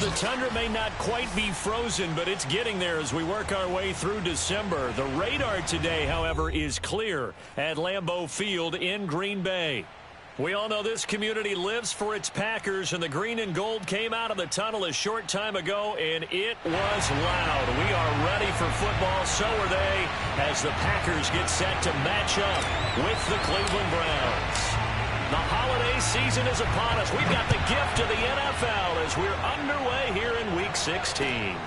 the tundra may not quite be frozen, but it's getting there as we work our way through December. The radar today, however, is clear at Lambeau Field in Green Bay. We all know this community lives for its Packers, and the green and gold came out of the tunnel a short time ago, and it was loud. We are ready for football, so are they, as the Packers get set to match up with the Cleveland Browns. The holiday season is upon us. We've got the gift of the NFL as we're underway here in Week 16.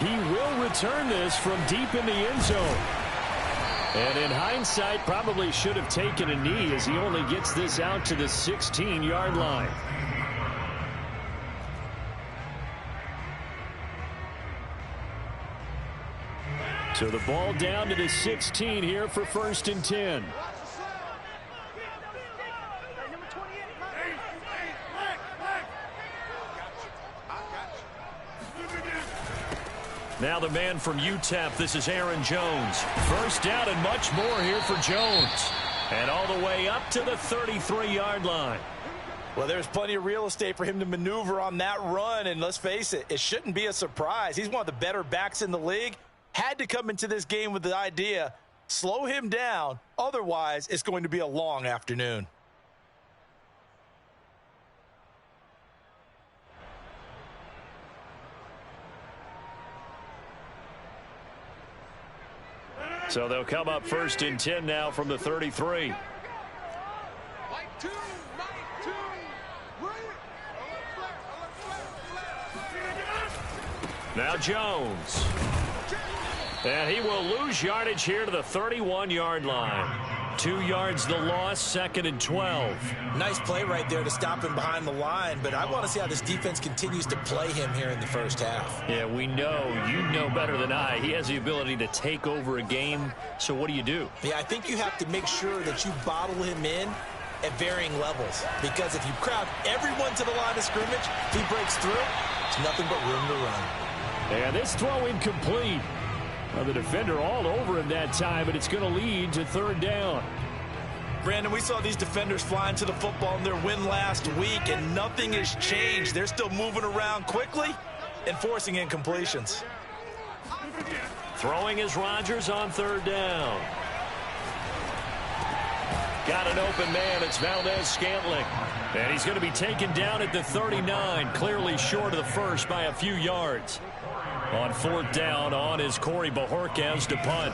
He will return this from deep in the end zone. And in hindsight, probably should have taken a knee as he only gets this out to the 16-yard line. So the ball down to the 16 here for 1st and 10. Now the man from UTEP, this is Aaron Jones. First down and much more here for Jones. And all the way up to the 33-yard line. Well, there's plenty of real estate for him to maneuver on that run. And let's face it, it shouldn't be a surprise. He's one of the better backs in the league. Had to come into this game with the idea, slow him down. Otherwise, it's going to be a long afternoon. So they'll come up 1st and 10 now from the 33. Now Jones. And he will lose yardage here to the 31-yard line. 2 yards the loss, 2nd and 12. Nice play right there to stop him behind the line, but I want to see how this defense continues to play him here in the first half. Yeah, we know, you know better than I, he has the ability to take over a game, so what do you do? Yeah, I think you have to make sure that you bottle him in at varying levels, because if you crowd everyone to the line of scrimmage, if he breaks through, there's nothing but room to run. And this throw incomplete. Well, the defender all over him that time, but it's going to lead to 3rd down. Brandon, we saw these defenders flying to the football in their win last week, and nothing has changed. They're still moving around quickly and forcing incompletions. Throwing is Rodgers on 3rd down. Got an open man. It's Valdez-Scantling. And he's going to be taken down at the 39, clearly short of the first by a few yards. On 4th down, on is Corey Bojorquez to punt.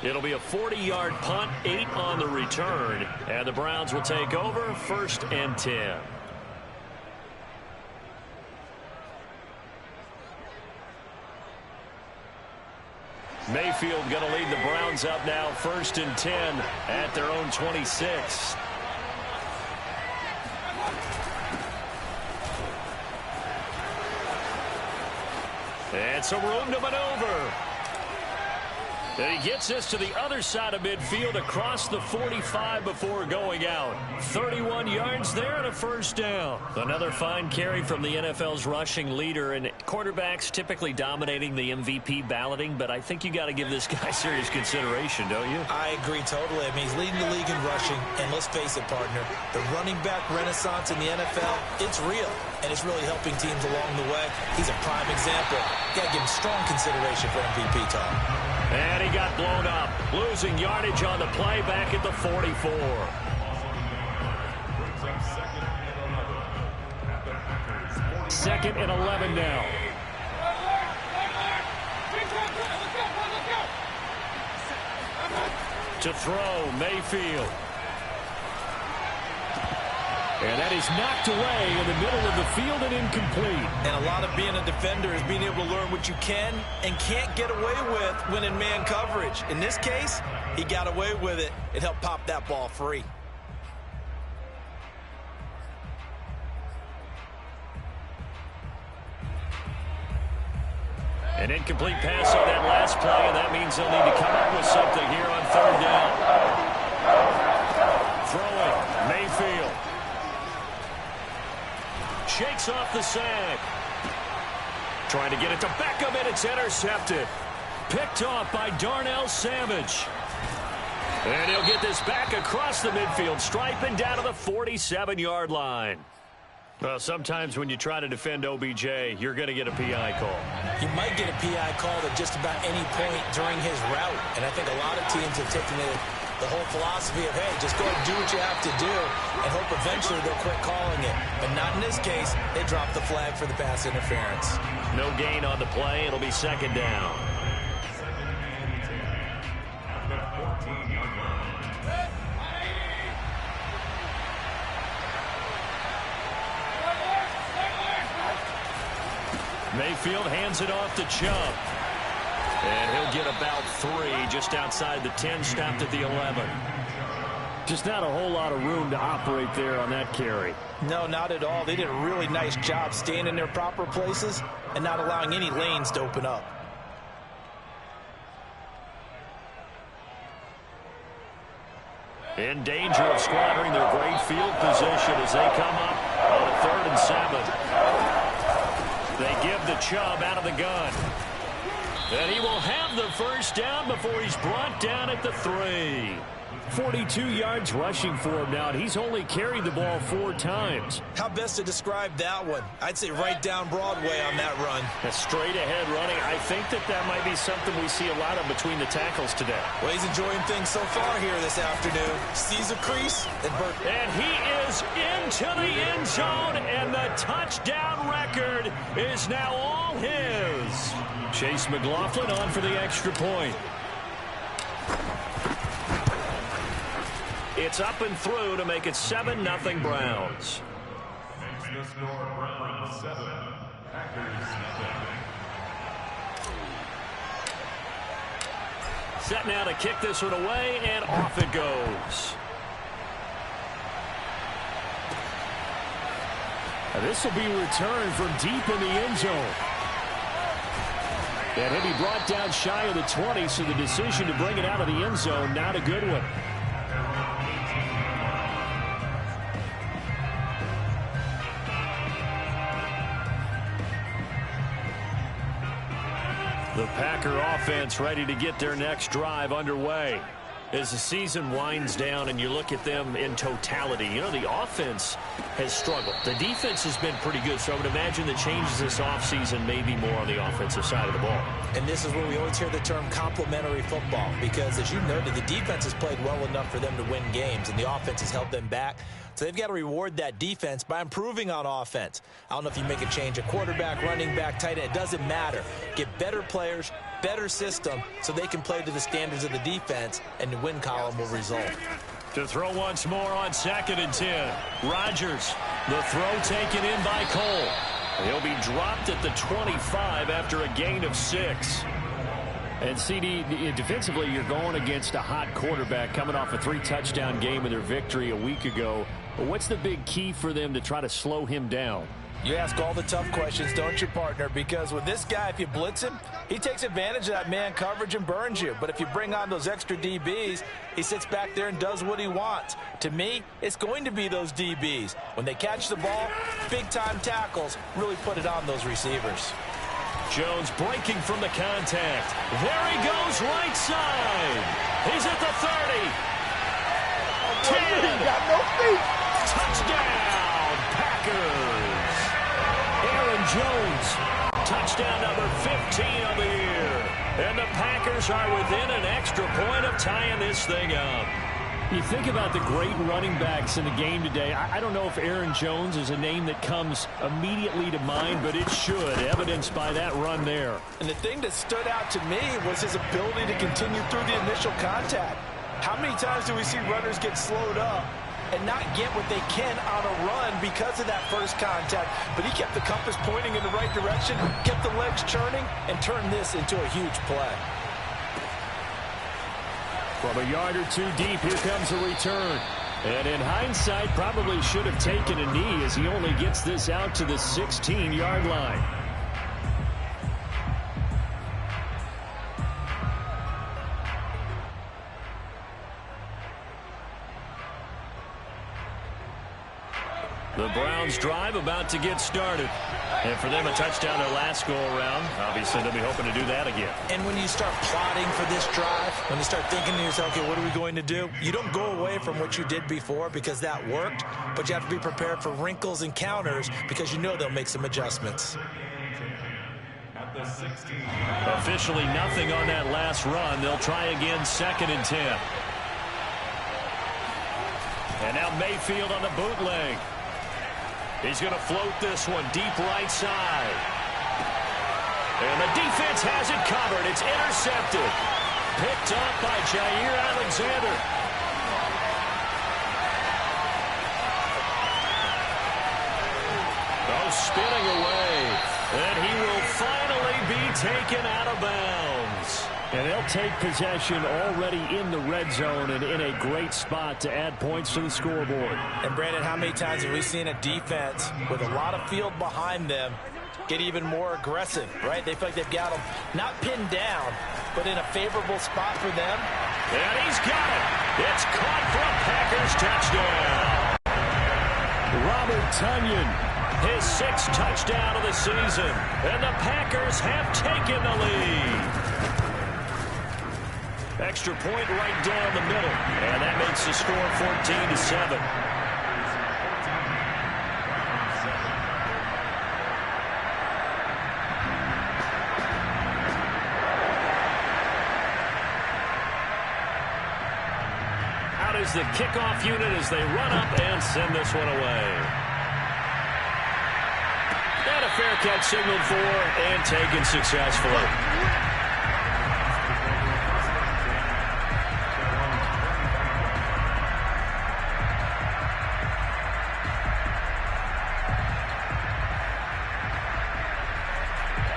It'll be a 40-yard punt, 8 on the return, and the Browns will take over 1st and 10. Mayfield going to lead the Browns up now, 1st and 10 at their own 26. And some room to maneuver. And he gets this to the other side of midfield across the 45 before going out. 31 yards there and a 1st down. Another fine carry from the NFL's rushing leader, and quarterbacks typically dominating the MVP balloting, but I think you got to give this guy serious consideration, don't you? I agree totally. I mean, he's leading the league in rushing, and let's face it, partner, the running back renaissance in the NFL, it's real, and it's really helping teams along the way. He's a prime example. Got to give him strong consideration for MVP talk. And he got blown up, losing yardage on the play back at the 44. Second and 11 now. To throw, Mayfield. And that is knocked away in the middle of the field and incomplete. And a lot of being a defender is being able to learn what you can and can't get away with when in man coverage. In this case, he got away with it. It helped pop that ball free. An incomplete pass on that last play, and that means they'll need to come up with something here on 3rd down. Throwing, Mayfield. Shakes off the sack. Trying to get it to Beckham, and it's intercepted. Picked off by Darnell Savage. And he'll get this back across the midfield stripe and down to the 47-yard line. Well, sometimes when you try to defend OBJ, you're going to get a PI call. You might get a PI call at just about any point during his route. And I think a lot of teams have taken the whole philosophy of, hey, just go and do what you have to do and hope eventually they'll quit calling it. But not in this case. They dropped the flag for the pass interference. No gain on the play. It'll be second down. Mayfield hands it off to Chubb. And he'll get about 3 just outside the 10, stopped at the 11. Just not a whole lot of room to operate there on that carry. No, not at all. They did a really nice job staying in their proper places and not allowing any lanes to open up. In danger of squandering their great field position as they come up on a 3rd and 7. They give the Chubb out of the gun. And he will have the first down before he's brought down at the 3. 42 yards rushing for him now, and he's only carried the ball 4 times. How best to describe that one? I'd say right down Broadway on that run. A straight ahead running. I think that might be something we see a lot of between the tackles today. Well, he's enjoying things so far here this afternoon. Sees a crease and he is into the end zone, and the touchdown record is now all his. Chase McLaughlin on for the extra point. It's up and through to make it 7-0 Browns. Set now to kick this one away, and off it goes. Now this will be returned from deep in the end zone. And he'll be brought down shy of the 20, so the decision to bring it out of the end zone, not a good one. The Packer offense ready to get their next drive underway. As the season winds down and you look at them in totality, you know, the offense has struggled. The defense has been pretty good, so I would imagine the changes this offseason may be more on the offensive side of the ball. And this is where we always hear the term complementary football, because as you noted, the defense has played well enough for them to win games, and the offense has held them back. So they've got to reward that defense by improving on offense. I don't know if you make a change at quarterback, running back, tight end. It doesn't matter. Get better players, better system, so they can play to the standards of the defense, and the win column will result. To throw once more on 2nd and 10. Rodgers, the throw taken in by Cole. He'll be dropped at the 25 after a gain of 6. And CD, defensively, you're going against a hot quarterback coming off a 3-touchdown game in their victory a week ago. What's the big key for them to try to slow him down? You ask all the tough questions, don't you, partner? Because with this guy, if you blitz him, he takes advantage of that man coverage and burns you. But if you bring on those extra DBs, he sits back there and does what he wants. To me, it's going to be those DBs. When they catch the ball, big-time tackles really put it on those receivers. Jones breaking from the contact. There he goes, right side. He's at the 30. 10. He got no feet. Touchdown, Packers. Aaron Jones, touchdown number 15 of the year. And the Packers are within an extra point of tying this thing up. You think about the great running backs in the game today. I don't know if Aaron Jones is a name that comes immediately to mind, but it should, evidenced by that run there. And the thing that stood out to me was his ability to continue through the initial contact. How many times do we see runners get slowed up and not get what they can on a run because of that first contact? But he kept the compass pointing in the right direction, kept the legs churning, and turned this into a huge play. From a yard or two deep, here comes a return. And in hindsight, probably should have taken a knee as he only gets this out to the 16-yard line. The Browns drive about to get started. And for them, a touchdown their last go-around. Obviously, they'll be hoping to do that again. And when you start plotting for this drive, when you start thinking to yourself, okay, what are we going to do? You don't go away from what you did before because that worked, but you have to be prepared for wrinkles and counters because you know they'll make some adjustments. Officially nothing on that last run. They'll try again, 2nd and 10. And now Mayfield on the bootleg. He's going to float this one deep right side. And the defense has it covered. It's intercepted. Picked up by Jair Alexander. Oh, spinning away. And he will finally be taken out of bounds. And they'll take possession already in the red zone and in a great spot to add points to the scoreboard. And, Brandon, how many times have we seen a defense with a lot of field behind them get even more aggressive, right? They feel like they've got them not pinned down, but in a favorable spot for them. And he's got it. It's caught for a Packers touchdown. Robert Tonyan, his 6th touchdown of the season. And the Packers have taken the lead. Extra point right down the middle. And that makes the score 14-7. Out is the kickoff unit as they run up and send this one away. And a fair catch signaled for and taken successfully.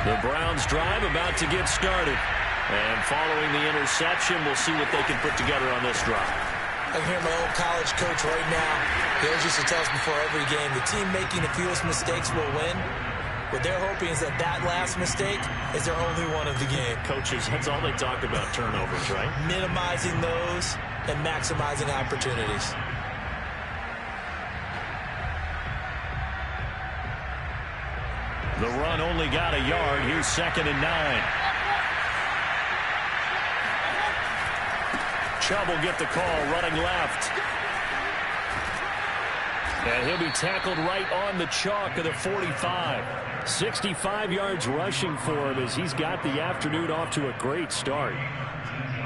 The Browns drive about to get started. And following the interception, we'll see what they can put together on this drive. I can hear my old college coach right now. He always used to tell us before every game, the team making the fewest mistakes will win. What they're hoping is that that last mistake is their only one of the game. Coaches, that's all they talk about, turnovers, right? Minimizing those and maximizing opportunities. The run only got a yard. Here's 2nd and 9. Chubb will get the call, running left. And he'll be tackled right on the chalk of the 45. 65 yards rushing for him as he's got the afternoon off to a great start.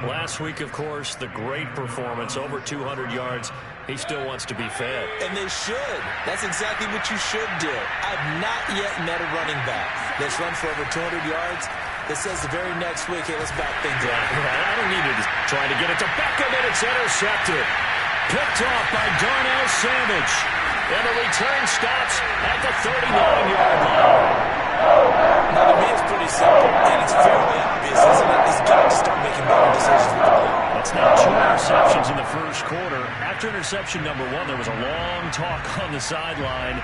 Last week, of course, the great performance, over 200 yards. He still wants to be fed. And they should. That's exactly what you should do. I've not yet met a running back that's run for over 200 yards that says the very next week, hey, let's back things up. I don't need it. Trying to get it to Beckham, and it's intercepted. Picked off by Darnell Savage. And the return stops at the 39-yard line. Now, to me, it's pretty simple, and it's fairly obvious, isn't it? He's got to start making better decisions with the ball. That's now 2 interceptions in the first quarter. After interception number 1, there was a long talk on the sideline.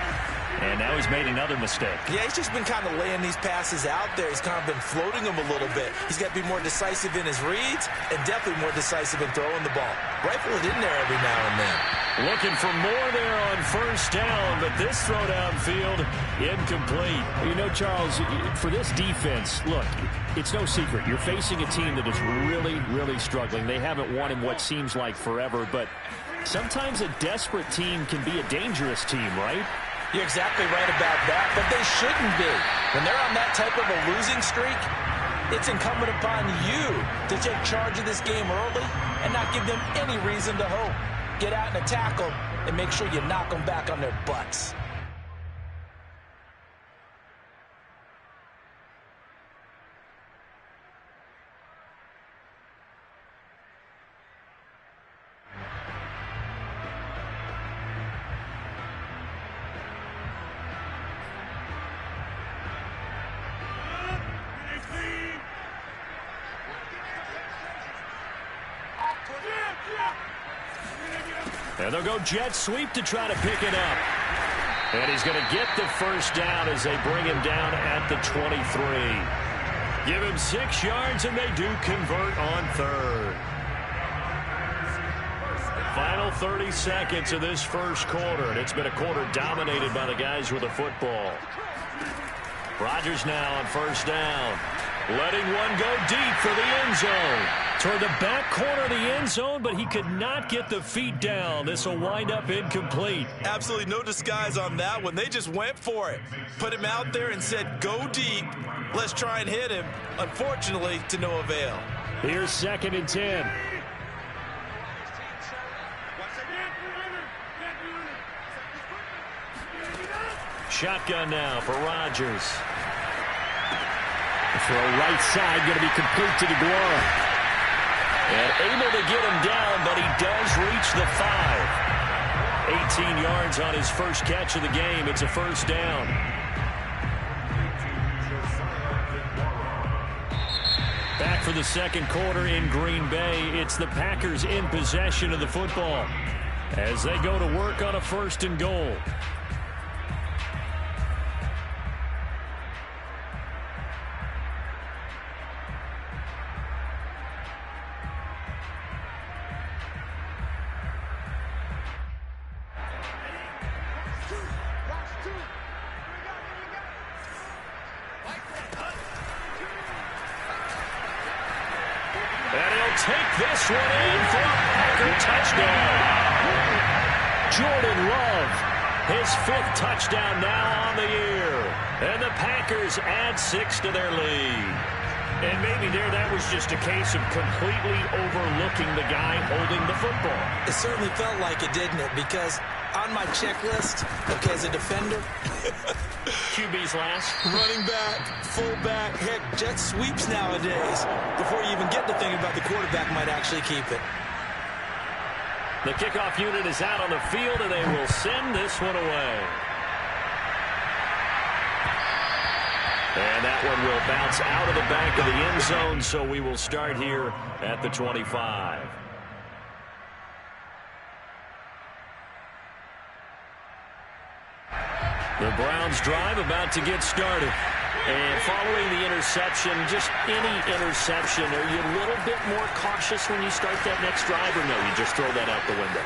And now he's made another mistake. Yeah, he's just been kind of laying these passes out there. He's kind of been floating them a little bit. He's got to be more decisive in his reads and definitely more decisive in throwing the ball. Rifle it in there every now and then. Looking for more there on first down, but this throw downfield incomplete. You know, Charles, for this defense, look, it's no secret. You're facing a team that is really, really struggling. They haven't won in what seems like forever, but sometimes a desperate team can be a dangerous team, right? You're exactly right about that, but they shouldn't be. When they're on that type of a losing streak, it's incumbent upon you to take charge of this game early and not give them any reason to hope. Get out and attack them and make sure you knock them back on their butts. And they'll go jet sweep to try to pick it up. And he's going to get the first down as they bring him down at the 23. Give him 6 yards, and they do convert on third. Final Final 30 seconds of this first quarter, and it's been a quarter dominated by the guys with the football. Rodgers now on first down. Letting one go deep for the end zone. Toward the back corner of the end zone, but he could not get the feet down. This will wind up incomplete. Absolutely no disguise on that one. They just went for it. Put him out there and said, go deep. Let's try and hit him. Unfortunately, to no avail. Here's 2nd and 10. Shotgun now for Rodgers. Throw right side, going to be complete to DeGuara. And able to get him down, but he does reach the 5. 18 yards on his first catch of the game. It's a first down. Back for the second quarter in Green Bay. It's the Packers in possession of the football as they go to work on a 1st and goal. Take this one in for a Packer touchdown. Jordan Love, his 5th touchdown now on the year. And the Packers add 6 to their lead. And maybe that was just a case of completely overlooking the guy holding the football. It certainly felt like it, didn't it? Because on my checklist, okay, as a defender, QB's last. running back, fullback, heck, jet sweeps nowadays. Before you even get to thinking about the quarterback might actually keep it. The kickoff unit is out on the field, and they will send this one away. And that one will bounce out of the back of the end zone, so we will start here at the 25. The Browns drive about to get started. And following the interception, just any interception, are you a little bit more cautious when you start that next drive, or no, you just throw that out the window?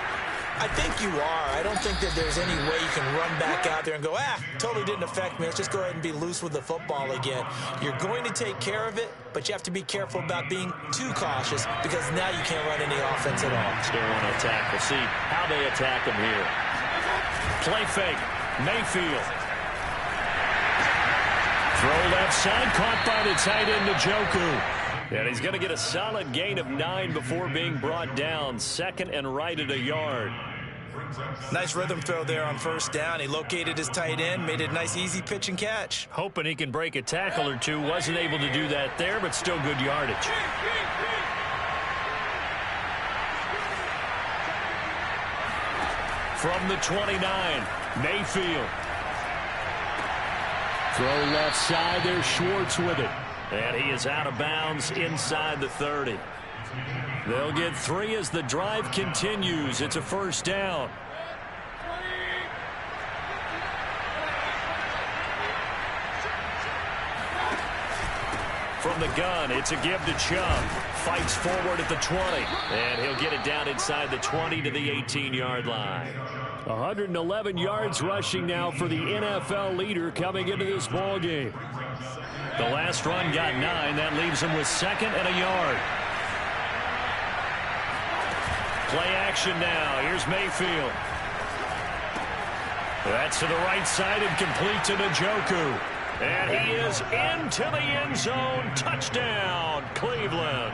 I think you are. I don't think that there's any way you can run back out there and go, totally didn't affect me. Let's just go ahead and be loose with the football again. You're going to take care of it, but you have to be careful about being too cautious because now you can't run any offense at all. Still want to attack. We'll see how they attack him here. Play fake. Mayfield. Throw left side, caught by the tight end Njoku. And he's going to get a solid gain of 9 before being brought down. 2nd and right at a yard. Nice rhythm throw there on first down. He located his tight end, made it a nice easy pitch and catch. Hoping he can break a tackle or two. Wasn't able to do that there, but still good yardage. From the 29, Mayfield. Throw left side, there's Schwartz with it. And he is out of bounds inside the 30. They'll get 3 as the drive continues. It's a first down. From the gun, it's a give to Chubb. Fights forward at the 20. And he'll get it down inside the 20 to the 18-yard line. 111 yards rushing now for the NFL leader coming into this ball game. The last run got 9. That leaves him with 2nd and a yard. Play action now. Here's Mayfield. That's to the right side and complete to Njoku. And he is into the end zone. Touchdown, Cleveland.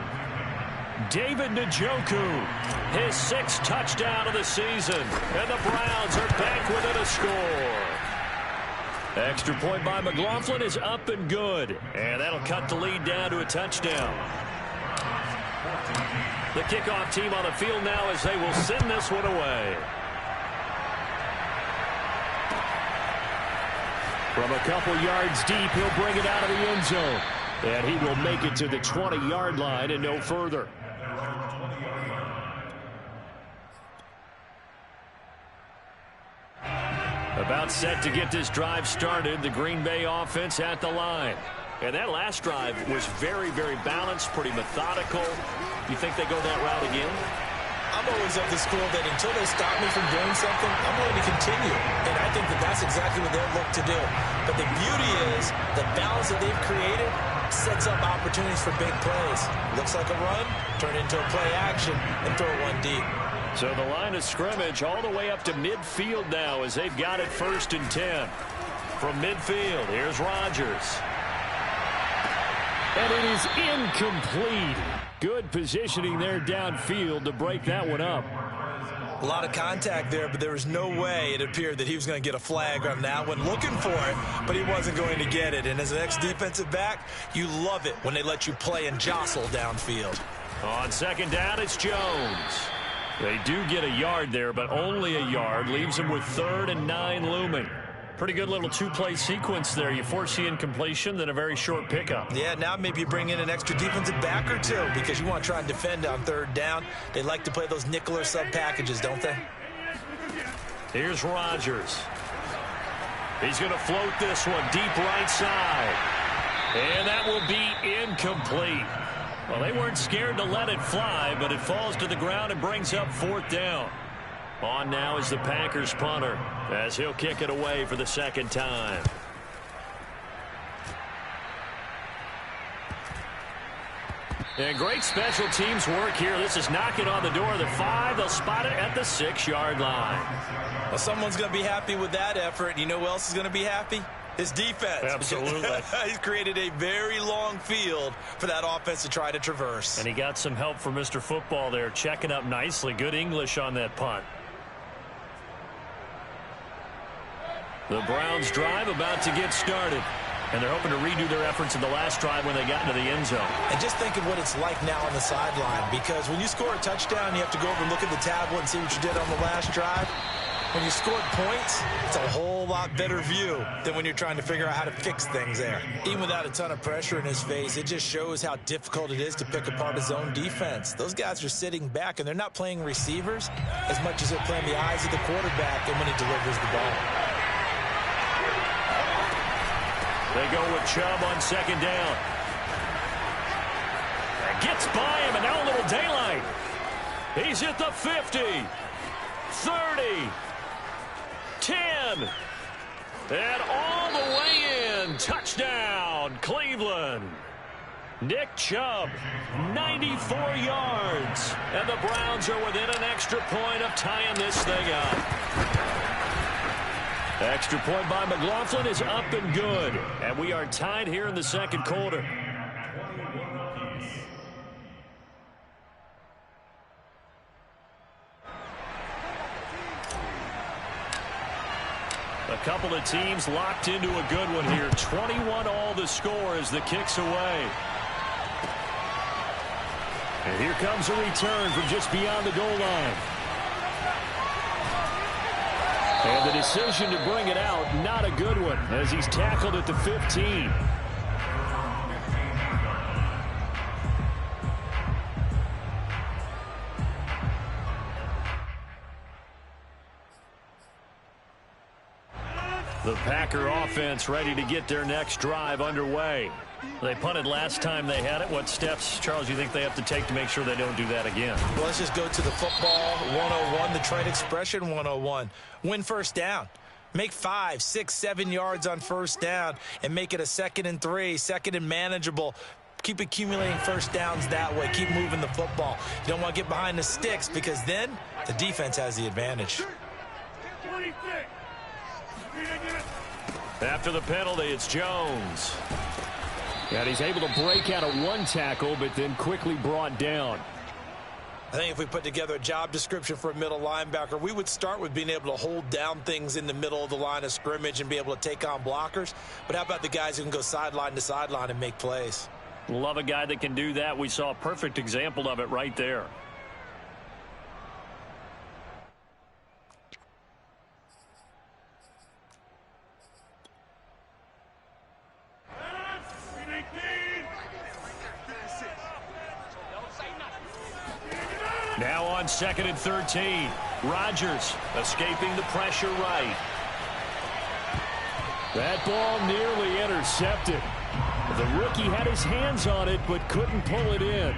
David Njoku, his 6th touchdown of the season. And the Browns are back within a score. Extra point by McLaughlin is up and good. And that'll cut the lead down to a touchdown. The kickoff team on the field now as they will send this one away. From a couple yards deep, he'll bring it out of the end zone. And he will make it to the 20-yard line and no further. About set to get this drive started. The Green Bay offense at the line. And that last drive was very, very balanced, pretty methodical. You think they go that route again? I I'm always of the school that until they stop me from doing something, I'm going to continue. And I think that that's exactly what they'll look to do. But the beauty is the balance that they've created sets up opportunities for big plays. Looks like a run, turn into a play action, and throw one deep. So the line of scrimmage all the way up to midfield now as they've got it 1st and 10. From midfield, here's Rodgers. And it is incomplete. Good positioning there downfield to break that one up. A lot of contact there, but there was no way it appeared that he was going to get a flag on that one. Looking for it, but he wasn't going to get it. And as an ex-defensive back, you love it when they let you play and jostle downfield. On 2nd down, it's Jones. They do get a yard there, but only a yard. Leaves them with 3rd and 9 looming. Pretty good little two-play sequence there. You force the incompletion, then a very short pickup. Yeah, now maybe you bring in an extra defensive back or two because you want to try and defend on 3rd down. They like to play those nickel or sub packages, don't they? Here's Rodgers. He's going to float this one deep right side. And that will be incomplete. Well, they weren't scared to let it fly, but it falls to the ground and brings up 4th down. On now is the Packers punter as he'll kick it away for the 2nd time. And great special teams work here. This is knocking on the door of the 5. They'll spot it at the 6-yard line. Well, someone's going to be happy with that effort. You know who else is going to be happy? His defense. Absolutely. He's created a very long field for that offense to try to traverse. And he got some help from Mr. Football there, checking up nicely. Good English on that punt. The Browns drive about to get started. And they're hoping to redo their efforts in the last drive when they got into the end zone. And just think of what it's like now on the sideline. Because when you score a touchdown, you have to go over and look at the tablet and see what you did on the last drive. When you scored points, it's a whole lot better view than when you're trying to figure out how to fix things there. Even without a ton of pressure in his face, it just shows how difficult it is to pick apart his own defense. Those guys are sitting back, and they're not playing receivers as much as they're playing the eyes of the quarterback and when he delivers the ball. They go with Chubb on 2nd down. Gets by him, and now a little daylight. He's at the 50, 30, 10, and all the way in. Touchdown, Cleveland. Nick Chubb, 94 yards. And the Browns are within an extra point of tying this thing up. Extra point by McLaughlin is up and good. And we are tied here in the 2nd quarter. A couple of teams locked into a good one here. 21 all the score as the kick's away. And here comes a return from just beyond the goal line. And the decision to bring it out, not a good one, as he's tackled at the 15. The Packer offense ready to get their next drive underway. They punted last time they had it. What steps, Charles, you think they have to take to make sure they don't do that again? Well, let's just go to the football 101, the trade expression 101. Win 1st down. Make 5, 6, 7 yards on 1st down and make it a 2nd and 3, 2nd and manageable. Keep accumulating 1st downs that way. Keep moving the football. You don't want to get behind the sticks because then the defense has the advantage. After the penalty, it's Jones. And he's able to break out of one tackle, but then quickly brought down. I think if we put together a job description for a middle linebacker, we would start with being able to hold down things in the middle of the line of scrimmage and be able to take on blockers. But how about the guys who can go sideline to sideline and make plays? Love a guy that can do that. We saw a perfect example of it right there. Now on 2nd and 13. Rodgers escaping the pressure right. That ball nearly intercepted. The rookie had his hands on it but couldn't pull it in.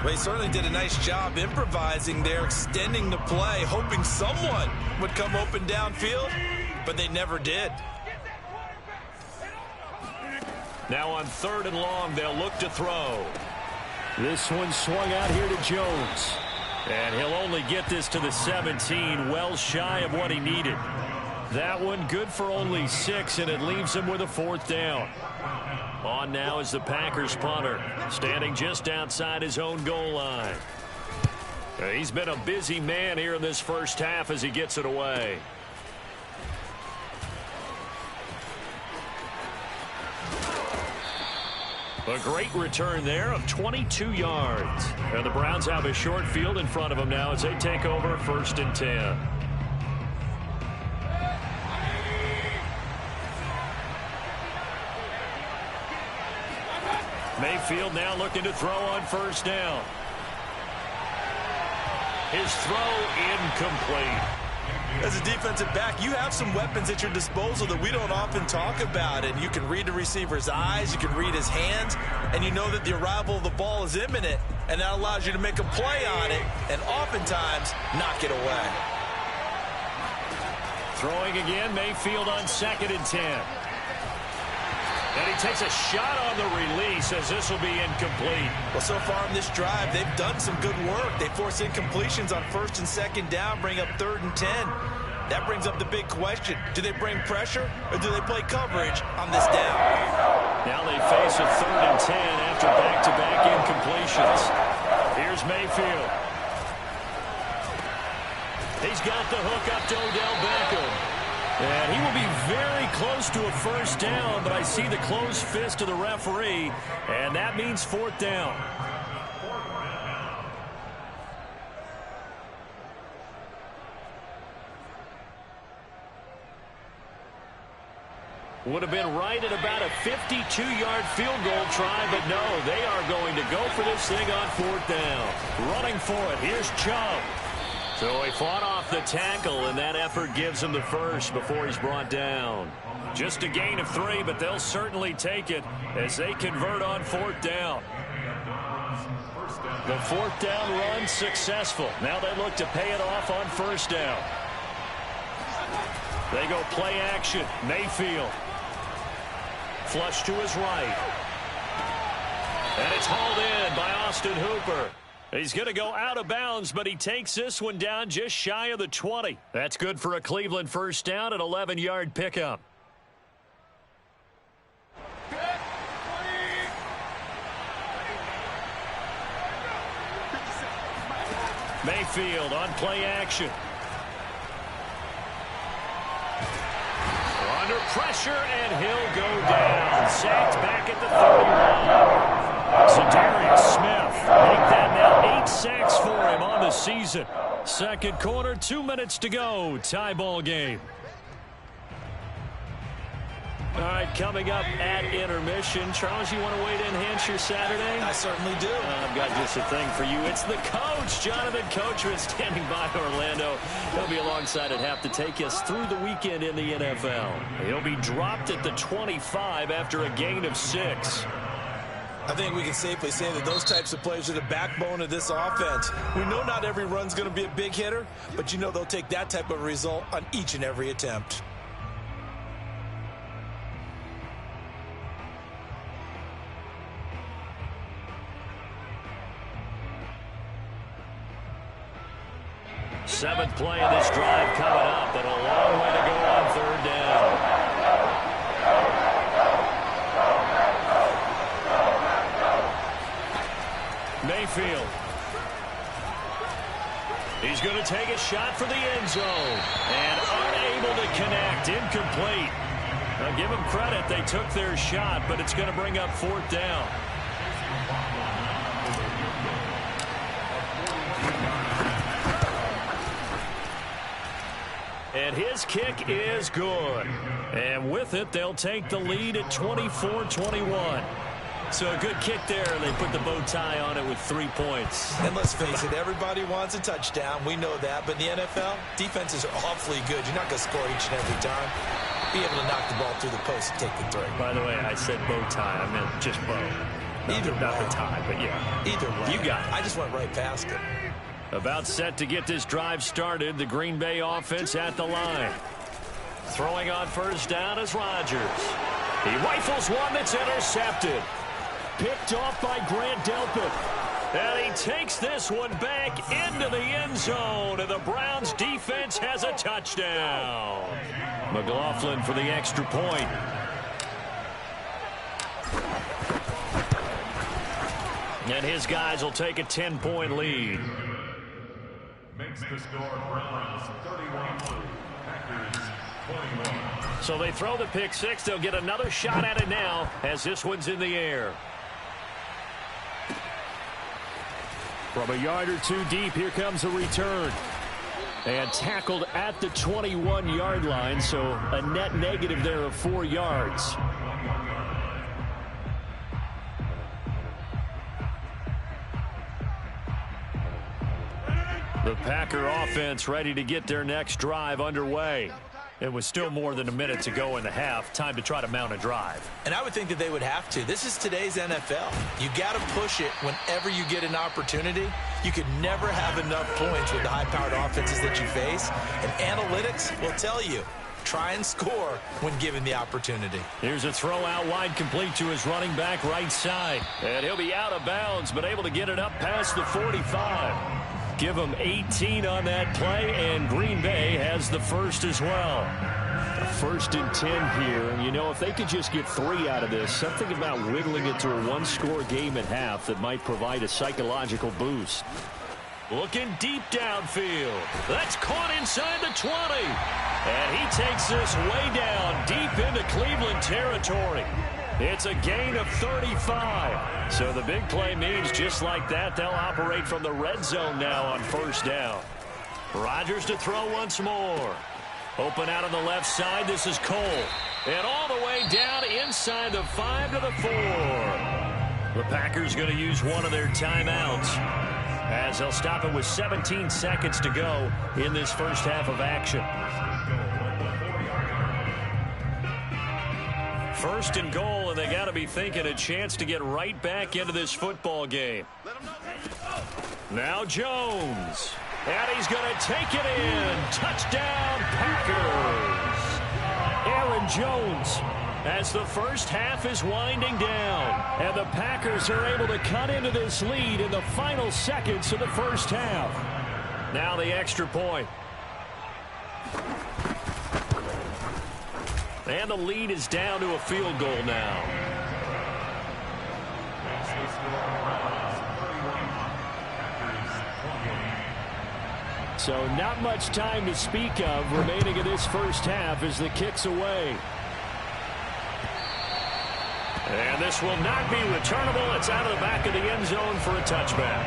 Well, he certainly did a nice job improvising there, extending the play, hoping someone would come open downfield, but they never did. Now on 3rd and long, they'll look to throw. This one swung out here to Jones. And he'll only get this to the 17, well shy of what he needed. That one good for only 6, and it leaves him with a 4th down. On now is the Packers punter, standing just outside his own goal line. He's been a busy man here in this first half as he gets it away. A great return there of 22 yards. And the Browns have a short field in front of them now as they take over 1st and 10. Mayfield now looking to throw on 1st down. His throw incomplete. As a defensive back, you have some weapons at your disposal that we don't often talk about. And you can read the receiver's eyes, you can read his hands, and you know that the arrival of the ball is imminent. And that allows you to make a play on it and oftentimes knock it away. Throwing again, Mayfield on 2nd and 10. And he takes a shot on the release as this will be incomplete. Well, so far in this drive, they've done some good work. They force incompletions on 1st and 2nd down, bring up 3rd and 10. That brings up the big question. Do they bring pressure or do they play coverage on this down? Now they face a 3rd and 10 after back-to-back incompletions. Here's Mayfield. He's got the hook up to Odell Beckham. And he will be very close to a 1st down, but I see the closed fist of the referee, and that means 4th down. Would have been right at about a 52-yard field goal try, but no, they are going to go for this thing on 4th down. Running for it, here's Chubb. So he fought off the tackle, and that effort gives him the first before he's brought down. Just a gain of 3, but they'll certainly take it as they convert on 4th down. The 4th down run successful. Now they look to pay it off on 1st down. They go play action. Mayfield. Flush to his right. And it's hauled in by Austin Hooper. He's going to go out of bounds, but he takes this one down just shy of the 20. That's good for a Cleveland 1st down, an 11-yard pickup. Mayfield on play action. Under pressure, and he'll go down. Sacked back at the 31. So Darius Smith, make that now 8 sacks for him on the season. 2nd quarter, 2 minutes to go. Tie ball game. All right, coming up at intermission. Charles, you want to weigh to enhance your Saturday? I certainly do. I've got just a thing for you. It's the coach, Jonathan Coachman, standing by Orlando. He'll be alongside at half to take us through the weekend in the NFL. He'll be dropped at the 25 after a gain of 6. I think we can safely say that those types of players are the backbone of this offense. We know not every run's going to be a big hitter, but you know they'll take that type of result on each and every attempt. Seventh play of this drive coming up, but a long way to go on 3rd down. Mayfield. He's going to take a shot for the end zone. And unable to connect. Incomplete. Now give them credit. They took their shot, but it's going to bring up 4th down. And his kick is good. And with it, they'll take the lead at 24-21. So a good kick there. They put the bow tie on it with 3 points. And let's face it, everybody wants a touchdown. We know that. But in the NFL, defenses are awfully good. You're not going to score each and every time. Be able to knock the ball through the post and take the 3. By the way, I said bow tie. I meant just bow. Not the time, but yeah. Either way. You got it. I just went right past it. About set to get this drive started. The Green Bay offense at the line. Throwing on first down is Rodgers. He rifles one that's intercepted. Picked off by Grant Delpit. And he takes this one back into the end zone. And the Browns defense has a touchdown. McLaughlin for the extra point. And his guys will take a 10-point lead. Makes the score Browns 31, Packers 21. So they throw the pick six. They'll get another shot at it now as this one's in the air. From a yard or two deep, here comes a return. And tackled at the 21-yard line, so a net negative there of 4 yards. The Packer offense ready to get their next drive underway. It was still more than a minute to go in the half. Time to try to mount a drive. And I would think that they would have to. This is today's NFL. You got to push it whenever you get an opportunity. You could never have enough points with the high-powered offenses that you face. And analytics will tell you, try and score when given the opportunity. Here's a throw out wide, complete to his running back right side. And he'll be out of bounds, but able to get it up past the 45. Give them 18 on that play, and Green Bay has the first as well. A 1st and 10 here. And, you know, if they could just get 3 out of this, something about whittling it to a one-score game at half that might provide a psychological boost. Looking deep downfield. That's caught inside the 20. And he takes this way down deep into Cleveland territory. It's a gain of 35. So the big play means just like that, they'll operate from the red zone now on first down. Rodgers to throw once more. Open out on the left side. This is Cole. And all the way down inside the 5 to the 4. The Packers going to use one of their timeouts as they'll stop it with 17 seconds to go in this first half of action. 1st and goal, and they got to be thinking a chance to get right back into this football game. Now Jones. And he's going to take it in. Touchdown, Packers. Aaron Jones as the first half is winding down. And the Packers are able to cut into this lead in the final seconds of the first half. Now the extra point. And the lead is down to a field goal now. So not much time to speak of remaining in this first half as the kick's away. And this will not be returnable. It's out of the back of the end zone for a touchback.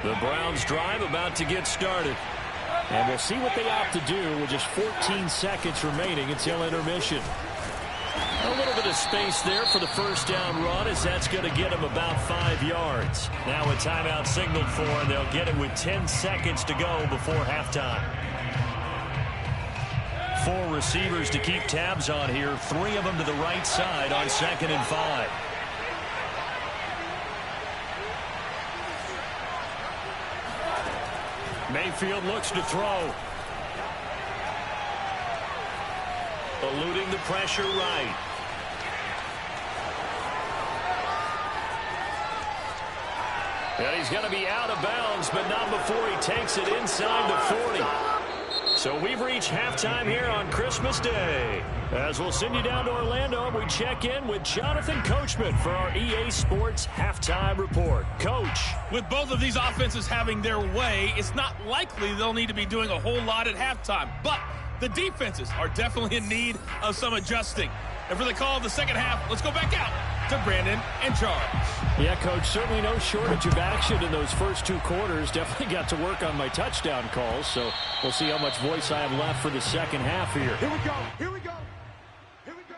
The Browns drive about to get started. And we'll see what they opt to do with just 14 seconds remaining until intermission. A little bit of space there for the first down run as that's going to get them about 5 yards. Now a timeout signaled for, and they'll get it with 10 seconds to go before halftime. 4 receivers to keep tabs on here. 3 of them to the right side on 2nd and 5. Mayfield looks to throw. Eluding the pressure right. And he's going to be out of bounds, but not before he takes it inside the 40. So we've reached halftime here on Christmas Day. As we'll send you down to Orlando, and we check in with Jonathan Coachman for our EA Sports Halftime Report. Coach. With both of these offenses having their way, it's not likely they'll need to be doing a whole lot at halftime. But the defenses are definitely in need of some adjusting. And for the call of the second half, let's go back out to Brandon and Charles. Yeah, Coach, certainly no shortage of action in those first 2 quarters. Definitely got to work on my touchdown calls, so we'll see how much voice I have left for the second half here. Here we go. Here we go. Here we go.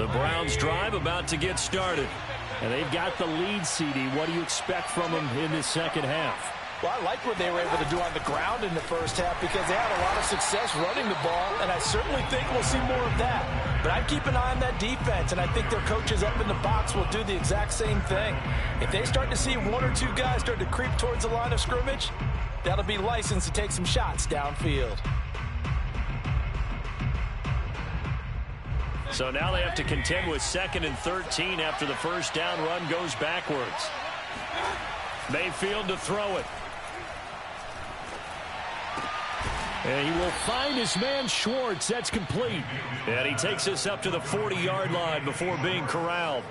The Browns drive about to get started. And they've got the lead, CD. What do you expect from them in this second half? Well, I like what they were able to do on the ground in the first half because they had a lot of success running the ball, and I certainly think we'll see more of that. But I'd keep an eye on that defense, and I think their coaches up in the box will do the exact same thing. If they start to see one or two guys start to creep towards the line of scrimmage, that'll be licensed to take some shots downfield. So now they have to contend with 2nd and 13 after the first down run goes backwards. Mayfield to throw it. And he will find his man Schwartz. That's complete. And he takes us up to the 40-yard line before being corralled.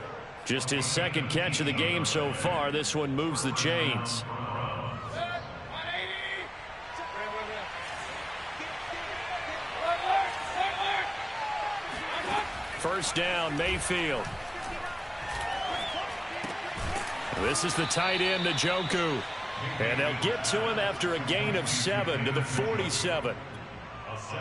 Just his second catch of the game so far. This one moves the chains. First down, Mayfield. This is the tight end, Njoku. And they'll get to him after a gain of 7 to the 47.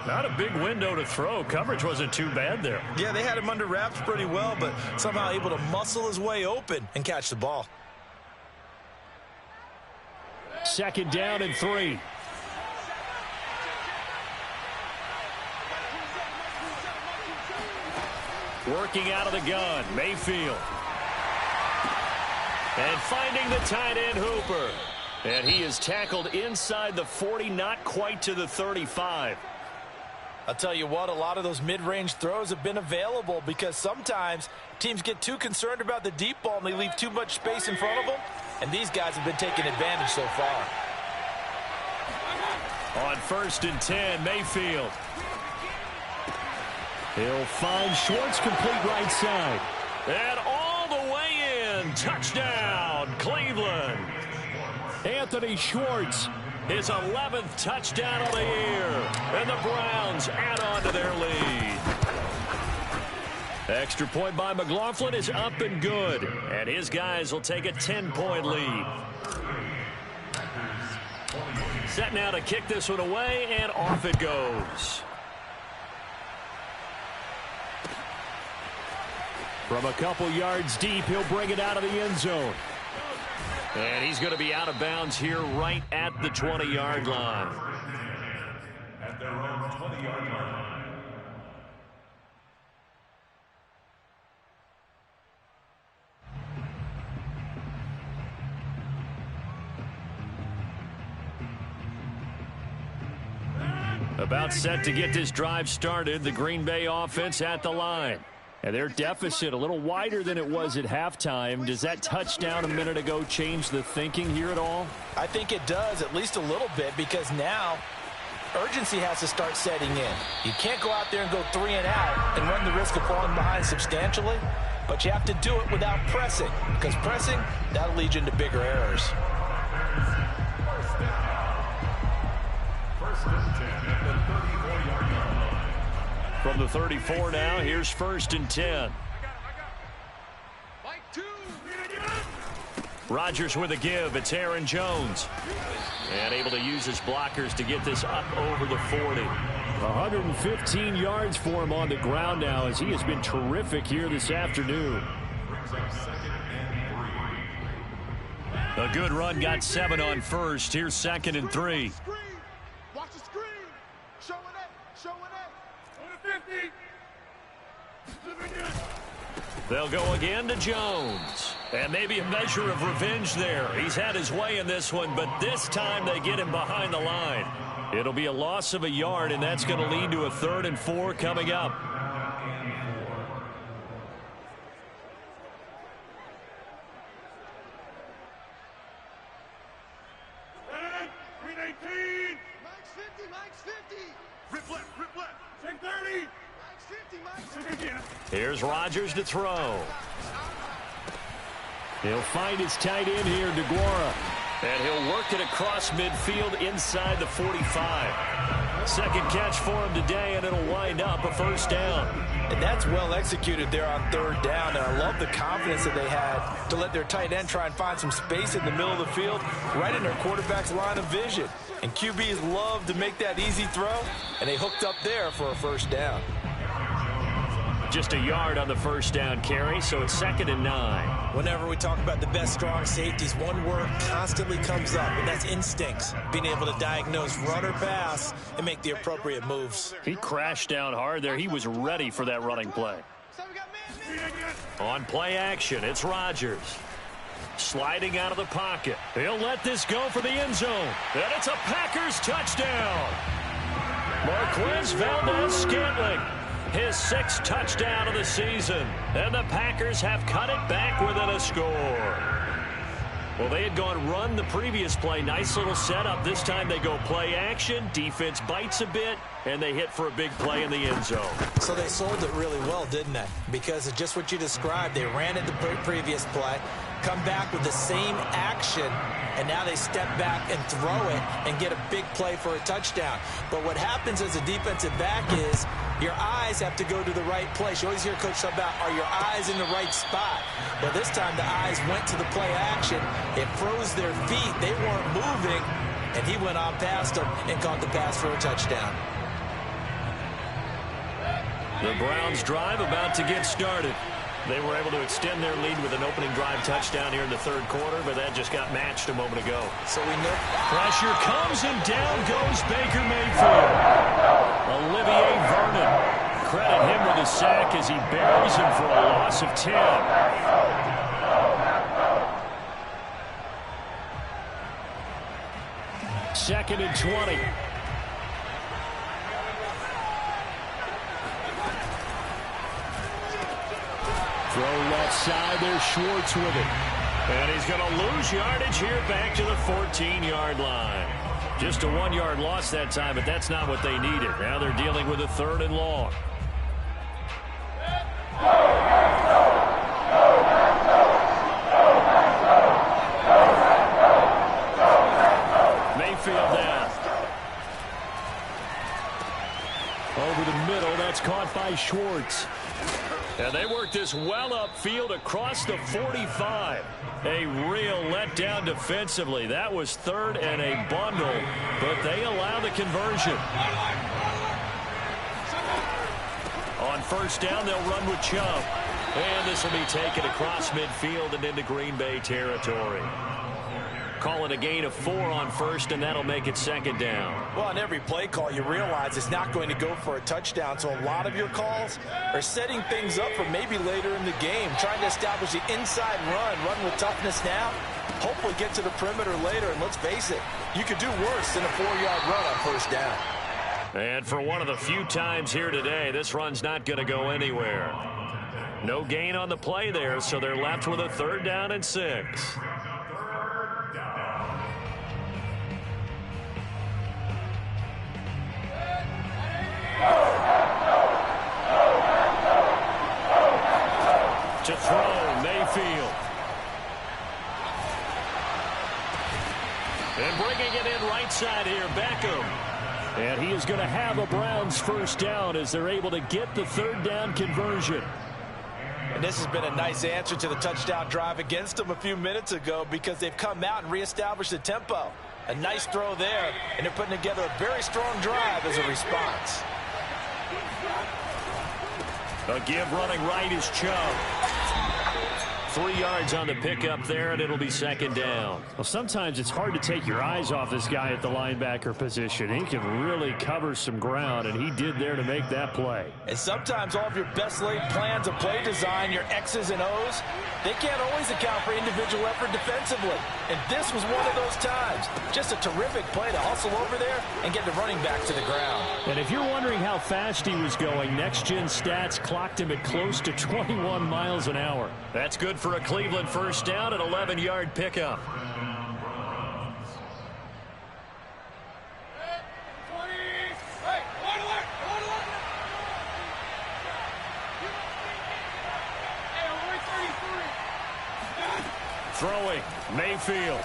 Not a big window to throw. Coverage wasn't too bad there. Yeah, they had him under wraps pretty well, but somehow able to muscle his way open and catch the ball. 2nd down and 3. Working out of the gun, Mayfield. And finding the tight end, Hooper. And he is tackled inside the 40, not quite to the 35. I'll tell you what, a lot of those mid-range throws have been available because sometimes teams get too concerned about the deep ball and they leave too much space in front of them. And these guys have been taking advantage so far. On 1st and 10, Mayfield. He'll find Schwartz, complete right side. And all the way in. Touchdown, Cleveland. Anthony Schwartz. His 11th touchdown of the year. And the Browns add on to their lead. Extra point by McLaughlin is up and good. And his guys will take a 10-point lead. Set now to kick this one away, and off it goes. From a couple yards deep, he'll bring it out of the end zone. And he's going to be out of bounds here right at the 20-yard line. At their own 20-yard line. About set to get this drive started, the Green Bay offense at the line. And their deficit a little wider than it was at halftime. Does that touchdown a minute ago change the thinking here at all? I think it does, at least a little bit, because now urgency has to start setting in. You can't go out there and go 3 and out and run the risk of falling behind substantially, but you have to do it without pressing, because pressing, that'll lead you into bigger errors. First and 10 at the 34-yard line. From the 34 now, here's 1st and 10. Rodgers with a give. It's Aaron Jones. And able to use his blockers to get this up over the 40. 115 yards for him on the ground now as he has been terrific here this afternoon. A good run, got 7 on 1st. Here's 2nd and 3. Watch the screen. Show it up. Show it up. On the 50. They'll go again to Jones. And maybe a measure of revenge there. He's had his way in this one, but this time they get him behind the line. It'll be a loss of a yard, and that's going to lead to a 3rd and 4 coming up. Here's Rodgers to throw. He'll find his tight end here, DeGuara. And he'll work it across midfield inside the 45. Second catch for him today, and it'll wind up a 1st down. And that's well executed there on 3rd down, and I love the confidence that they had to let their tight end try and find some space in the middle of the field, right in their quarterback's line of vision. And QBs love to make that easy throw, and they hooked up there for a 1st down. up just a yard on the first down carry, so it's 2nd and 9. Whenever we talk about the best strong safeties, one word constantly comes up, and that's instincts. Being able to diagnose run or pass and make the appropriate moves. He crashed down hard there. He was ready for that running play. On play action, it's Rodgers. Sliding out of the pocket. He'll let this go for the end zone. And it's a Packers touchdown. Marquez Valdes-Scantling, his 6th touchdown of the season. And the Packers have cut it back within a score. Well, they had gone run the previous play. Nice little setup. This time they go play action. Defense bites a bit, and they hit for a big play in the end zone. So they sold it really well, didn't they? Because of just what you described. They ran it the previous play, come back with the same action, and now they step back and throw it and get a big play for a touchdown. But what happens as a defensive back is your eyes have to go to the right place. You always hear Coach talk about, are your eyes in the right spot? Well, this time the eyes went to the play action. It froze their feet. They weren't moving, and he went on past them and caught the pass for a touchdown. The Browns drive about to get started. They were able to extend their lead with an opening drive touchdown here in the 3rd quarter, but that just got matched a moment ago. So we know pressure comes, and down goes Baker Mayfield. Olivier Vernon, credit him with a sack as he buries him for a loss of 10. Second and 20. Throw left side, there's Schwartz with it. And he's going to lose yardage here back to the 14-yard line. Just a 1-yard loss that time, but that's not what they needed. Now they're dealing with a 3rd and long. Mayfield down. Over the middle, that's caught by Schwartz. And they work this well upfield across the 45. A real letdown defensively. That was 3rd and a bundle, but they allow the conversion. On first down, they'll run with Chubb. And this will be taken across midfield and into Green Bay territory. Call it a gain of 4 on first, and that'll make it 2nd down. Well, on every play call, you realize it's not going to go for a touchdown. So a lot of your calls are setting things up for maybe later in the game, trying to establish the inside run with toughness now, hopefully get to the perimeter later. And let's face it, you could do worse than a 4-yard run on first down. And for one of the few times here today, this run's not going to go anywhere. No gain on the play there, so they're left with a 3rd down and 6. To throw, Mayfield. And bringing it in right side here, Beckham. And he is going to have a Browns first down as they're able to get the 3rd down conversion. And this has been a nice answer to the touchdown drive against them a few minutes ago because they've come out and reestablished the tempo. A nice throw there, and they're putting together a very strong drive as a response. A give running right is Chubb. 3 yards on the pickup there, and it'll be 2nd down. Well, sometimes it's hard to take your eyes off this guy at the linebacker position. He can really cover some ground, and he did there to make that play. And sometimes all of your best laid plans of play design, your X's and O's, they can't always account for individual effort defensively. And this was one of those times. Just a terrific play to hustle over there and get the running back to the ground. And if you're wondering how fast he was going, Next Gen Stats clocked him at close to 21 miles an hour. That's good for a Cleveland first down, an 11-yard pickup. Throwing, Mayfield.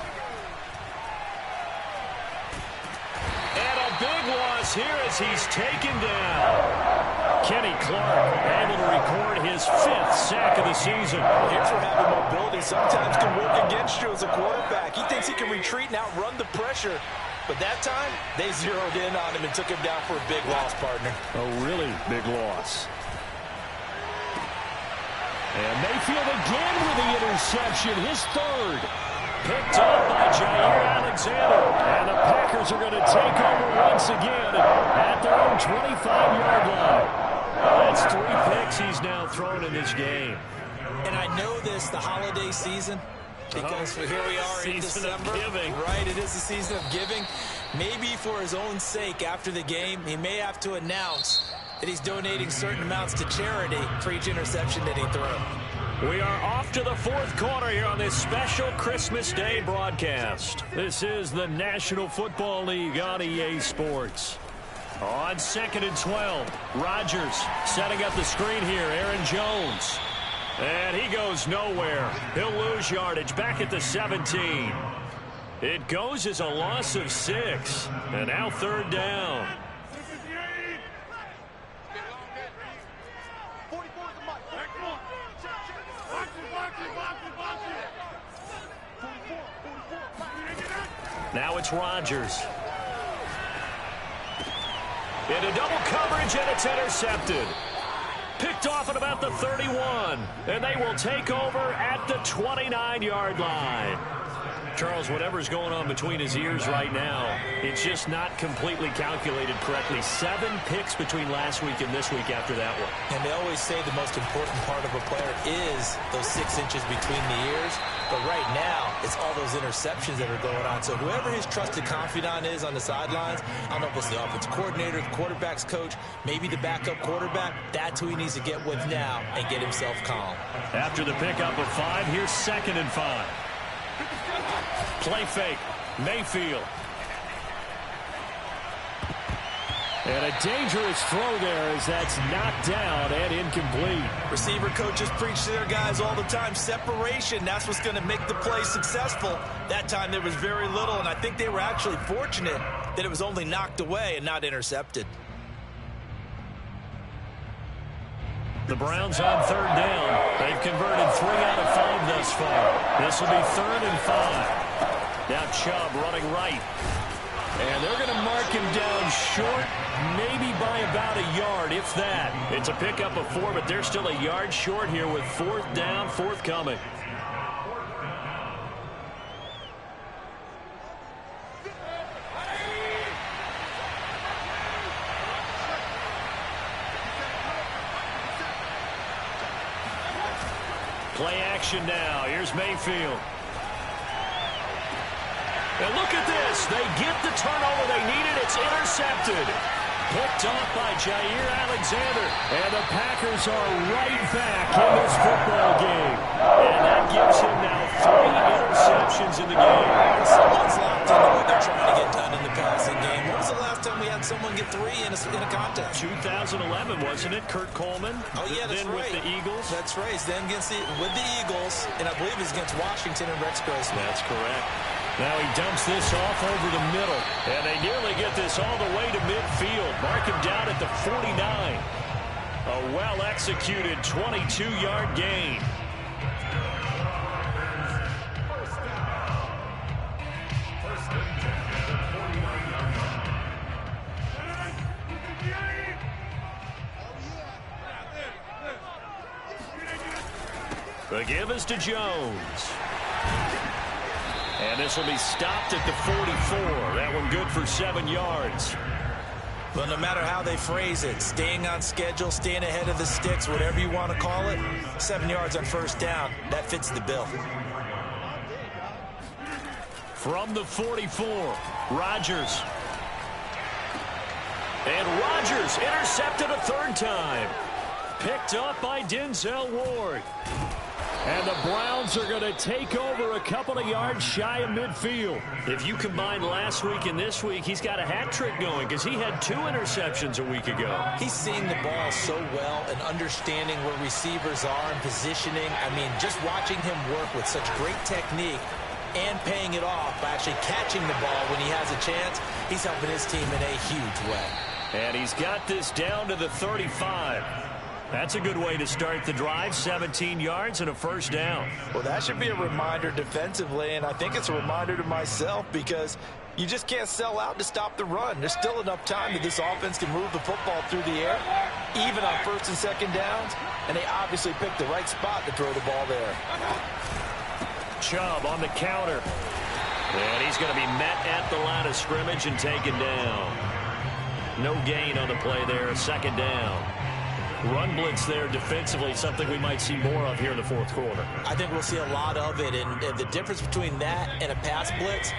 And a big loss here as he's taken down. Kenny Clark able to record his 5th sack of the season. Here's where having mobility sometimes can work against you as a quarterback. He thinks he can retreat and outrun the pressure. But that time, they zeroed in on him and took him down for a big loss, partner. A really big loss. And Mayfield again with the interception, his third. Picked up by Jair Alexander. And the Packers are going to take over once again at their own 25-yard line. That's 3 picks he's now thrown in this game. And I know this, the holiday season, because here we are in December. Right, it is the season of giving. Maybe for his own sake after the game, he may have to announce that he's donating certain amounts to charity for each interception that he threw. We are off to the 4th quarter here on this special Christmas Day broadcast. This is the National Football League on EA Sports. On 2nd and 12, Rodgers setting up the screen here. Aaron Jones. And he goes nowhere. He'll lose yardage back at the 17. It goes as a loss of 6. And now 3rd down. Now it's Rodgers. Into double coverage, and it's intercepted. Picked off at about the 31. And they will take over at the 29-yard line. Charles, whatever's going on between his ears right now, it's just not completely calculated correctly. 7 picks between last week and this week after that one. And they always say the most important part of a player is those 6 inches between the ears. But right now, it's all those interceptions that are going on. So whoever his trusted confidant is on the sidelines, I don't know if it's the offensive coordinator, the quarterback's coach, maybe the backup quarterback, that's who he needs to get with now and get himself calm. After the pickup of 5, here's 2nd and 5. Play fake. Mayfield. And a dangerous throw there as that's knocked down and incomplete. Receiver coaches preach to their guys all the time. Separation, that's what's going to make the play successful. That time there was very little, and I think they were actually fortunate that it was only knocked away and not intercepted. The Browns on 3rd down. They've converted 3 out of 5 thus far. This will be 3rd and 5. Now Chubb running right. And they're going to mark him down short, maybe by about a yard, if that. It's a pickup of 4, but they're still a yard short here with 4th down, forthcoming. Play action now. Here's Mayfield. And look at this. They get the turnover they needed. It's intercepted. Picked off by Jair Alexander. And the Packers are right back in this football game. And that gives him now 3 interceptions in the game. Someone's locked into what they're trying to get done in the passing game. When was the last time we had someone get 3 in a contest? 2011, wasn't it? Kurt Coleman. Oh, yeah, that's then right. with the Eagles. That's right. Then with the Eagles, and I believe it's against Washington and Rex Grossman. That's correct. Now he dumps this off over the middle. And they nearly get this all the way to midfield. Mark him down at the 49. A well-executed 22-yard gain. The give is to Jones. And this will be stopped at the 44. That one good for 7 yards. Well, no matter how they phrase it, staying on schedule, staying ahead of the sticks, whatever you want to call it, 7 yards on 1st down, that fits the bill. From the 44, Rodgers. And Rodgers intercepted a 3rd time. Picked up by Denzel Ward. And the Browns are going to take over a couple of yards shy of midfield. If you combine last week and this week, he's got a hat trick going because he had 2 interceptions a week ago. He's seeing the ball so well and understanding where receivers are and positioning. I mean, just watching him work with such great technique and paying it off by actually catching the ball when he has a chance, he's helping his team in a huge way. And he's got this down to the 35. That's a good way to start the drive. 17 yards and a 1st down. Well, that should be a reminder defensively, and I think it's a reminder to myself because you just can't sell out to stop the run. There's still enough time that this offense can move the football through the air, even on 1st and 2nd downs. and they obviously picked the right spot to throw the ball there. Chubb on the counter. And he's going to be met at the line of scrimmage and taken down. No gain on the play there, second down. Run blitz there defensively, something we might see more of here in the fourth quarter. I think we'll see a lot of it, and the difference between that and a pass blitz,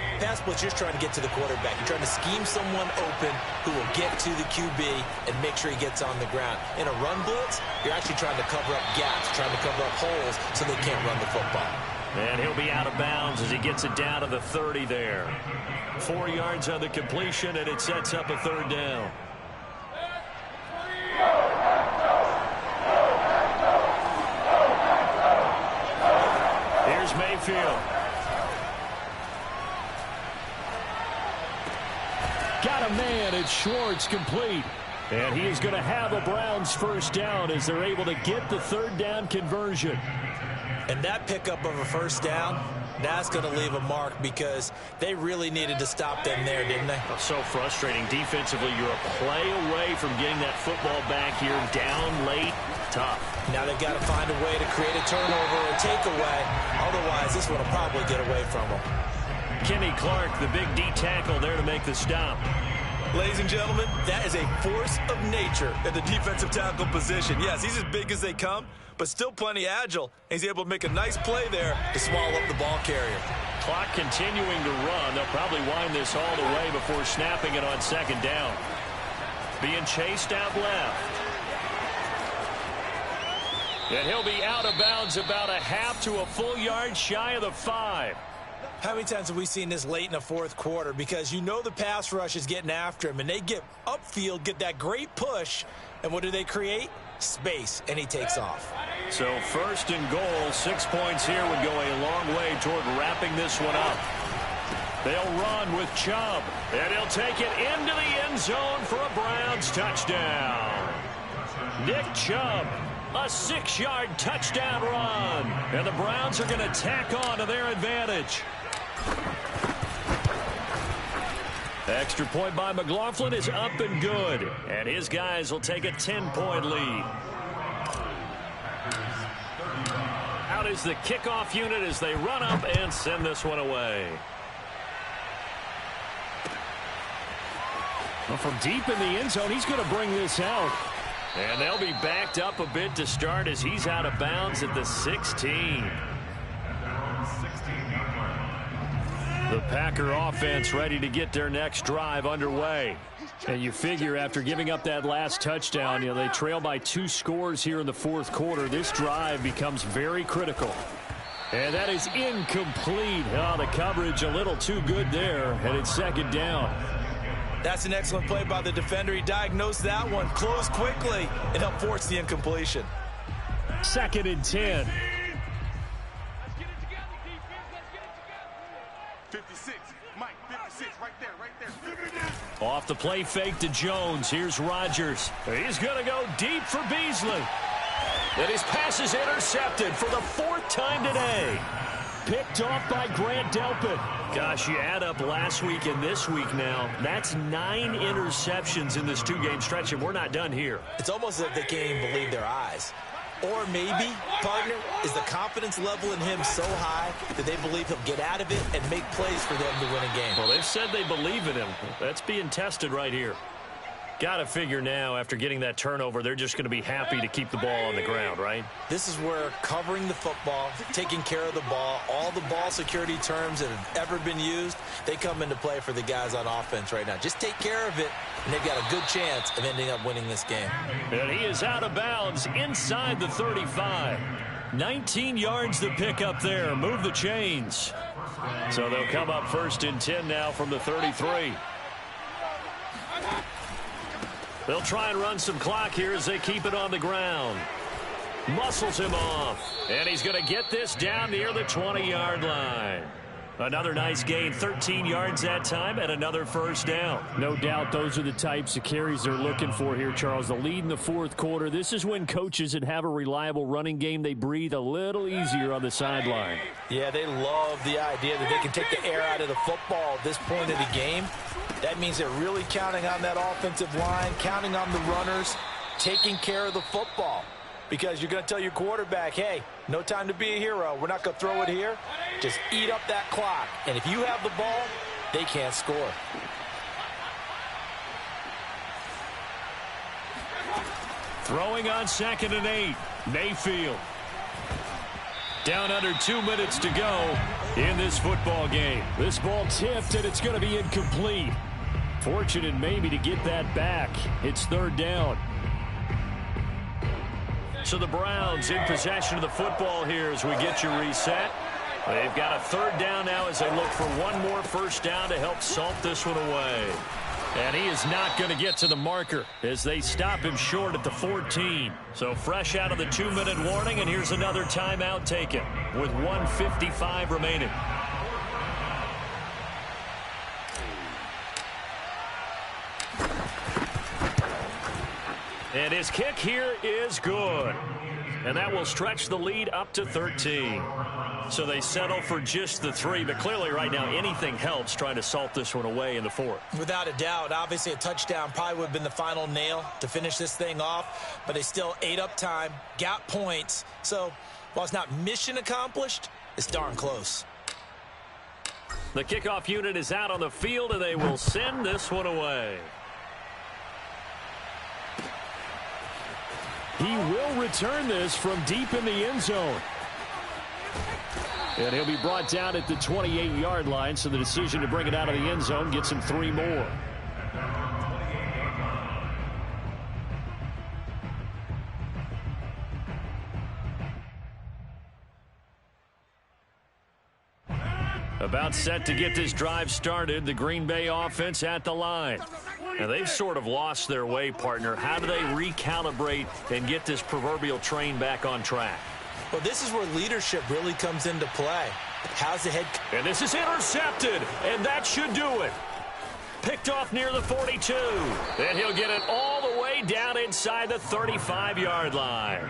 you're trying to get to the quarterback. You're trying to scheme someone open who will get to the QB and make sure he gets on the ground. In a run blitz, you're actually trying to cover up gaps, trying to cover up holes so they can't run the football. And he'll be out of bounds as he gets it down to the 30 there. 4 yards on the completion, and it sets up a third down. Here's Mayfield. Got a man. It's Schwartz, complete. And he is going to have a Browns first down as they're able to get the third down conversion. And that pickup of a first down, that's going to leave a mark because they really needed to stop them there, didn't they? So frustrating. Defensively, you're a play away from getting that football back here, down late, tough. Now they've got to find a way to create a turnover or takeaway. Otherwise, this one will probably get away from them. Kenny Clark, the big D tackle there to make the stop. Ladies and gentlemen, that is a force of nature at the defensive tackle position. Yes, he's as big as they come, but still plenty agile. He's able to make a nice play there to swallow up the ball carrier. Clock continuing to run. They'll probably wind this all the way before snapping it on second down. Being chased out left. And he'll be out of bounds about a half to a full yard shy of the 5. How many times have we seen this late in the fourth quarter? Because you know the pass rush is getting after him, and they get upfield, get that great push, and what do they create? Space, and he takes off. So first and goal, 6 points here would go a long way toward wrapping this one up. They'll run with Chubb, and he'll take it into the end zone for a Browns touchdown. Nick Chubb, a 6-yard touchdown run, and the Browns are going to tack on to their advantage. Extra point by McLaughlin is up and good, and his guys will take a 10-point lead. Out is the kickoff unit as they run up and send this one away. Well, from deep in the end zone, he's going to bring this out. And they'll be backed up a bit to start as he's out of bounds at the 16. The Packer offense ready to get their next drive underway. And you figure after giving up that last touchdown, they trail by 2 scores here in the fourth quarter. This drive becomes very critical. And that is incomplete. Oh, the coverage a little too good there, and it's second down. That's an excellent play by the defender. He diagnosed that one, closed quickly, and helped force the incompletion. Second and 10. 56, Mike, 56, right there. Off the play fake to Jones. Here's Rodgers. He's going to go deep for Beasley. And his pass is intercepted for the 4th time today. Picked off by Grant Delpit. Gosh, you add up last week and this week now. That's 9 interceptions in this 2-game stretch, and we're not done here. It's almost as if they can't even believe their eyes. Or maybe, partner, is the confidence level in him so high that they believe he'll get out of it and make plays for them to win a game. Well, they've said they believe in him. That's being tested right here. Got to figure now, after getting that turnover, they're just going to be happy to keep the ball on the ground, right? This is where covering the football, taking care of the ball, all the ball security terms that have ever been used, they come into play for the guys on offense right now. Just take care of it, and they've got a good chance of ending up winning this game. And he is out of bounds inside the 35. 19 yards to pick up there. Move the chains. So they'll come up first and 10 now from the 33. They'll try and run some clock here as they keep it on the ground. Muscles him off. And he's going to get this down near the 20-yard line. Another nice gain, 13 yards that time, and another first down. No doubt those are the types of carries they're looking for here, Charles. The lead in the fourth quarter. This is when coaches that have a reliable running game, they breathe a little easier on the sideline. Yeah, they love the idea that they can take the air out of the football at this point of the game. That means they're really counting on that offensive line, counting on the runners, taking care of the football. because you're going to tell your quarterback, hey, no time to be a hero. We're not going to throw it here. Just eat up that clock. And if you have the ball, they can't score. Throwing on 2nd and 8. Mayfield. Down under 2 minutes to go in this football game. This ball tipped, and it's going to be incomplete. Fortunate maybe to get that back. It's 3rd down. So the Browns in possession of the football here as we get you reset. They've got a 3rd down now as they look for one more first down to help salt this one away. And he is not going to get to the marker as they stop him short at the 14. So fresh out of the 2-minute warning, and here's another timeout taken with 1:55 remaining. And his kick here is good. And that will stretch the lead up to 13. So they settle for just the 3. But clearly right now anything helps trying to salt this one away in the 4th. Without a doubt. Obviously a touchdown probably would have been the final nail to finish this thing off. But they still ate up time, got points. So while it's not mission accomplished, it's darn close. The kickoff unit is out on the field, and they will send this one away. He will return this from deep in the end zone. And he'll be brought down at the 28-yard line, so the decision to bring it out of the end zone gets him 3 more. About set to get this drive started, the Green Bay offense at the line. Now, they've sort of lost their way, partner. How do they recalibrate and get this proverbial train back on track? Well, this is where leadership really comes into play. How's the head? And this is intercepted, and that should do it. Picked off near the 42. And he'll get it all the way down inside the 35-yard line.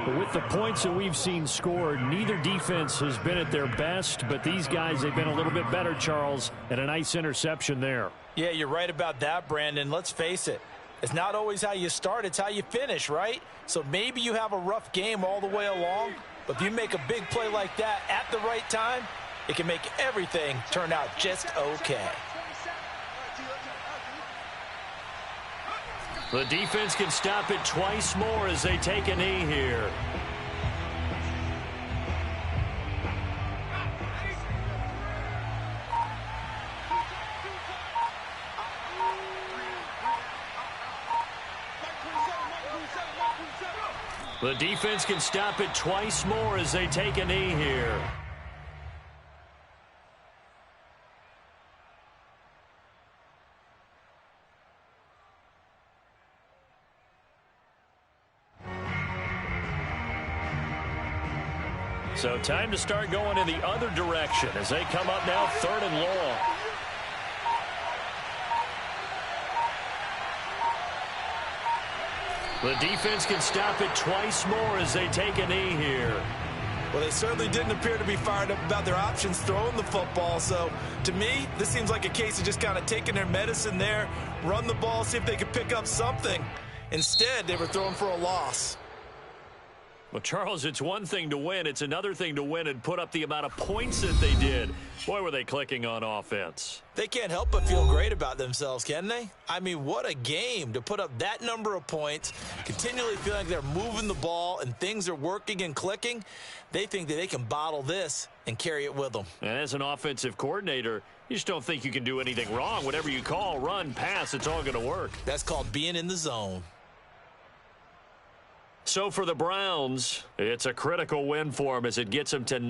But with the points that we've seen scored, neither defense has been at their best, but these guys, they've been a little bit better, Charles, and a nice interception there. Yeah, you're right about that, Brandon. Let's face it. It's not always how you start, it's how you finish, right? So maybe you have a rough game all the way along, but if you make a big play like that at the right time, it can make everything turn out just okay. The defense can stop it twice more as they take a knee here. The defense can stop it twice more as they take a knee here. So time to start going in the other direction as they come up now 3rd and long. The defense can stop it twice more as they take a knee here. Well, they certainly didn't appear to be fired up about their options throwing the football. So, to me, this seems like a case of just kind of taking their medicine there, run the ball, see if they could pick up something. Instead, they were throwing for a loss. Well, Charles, it's one thing to win. It's another thing to win and put up the amount of points that they did. Boy, were they clicking on offense. They can't help but feel great about themselves, can they? I mean, what a game to put up that number of points, continually feeling like they're moving the ball and things are working and clicking. They think that they can bottle this and carry it with them. And as an offensive coordinator, you just don't think you can do anything wrong. Whatever you call, run, pass, it's all going to work. That's called being in the zone. So for the Browns, it's a critical win for them as it gets them to 9.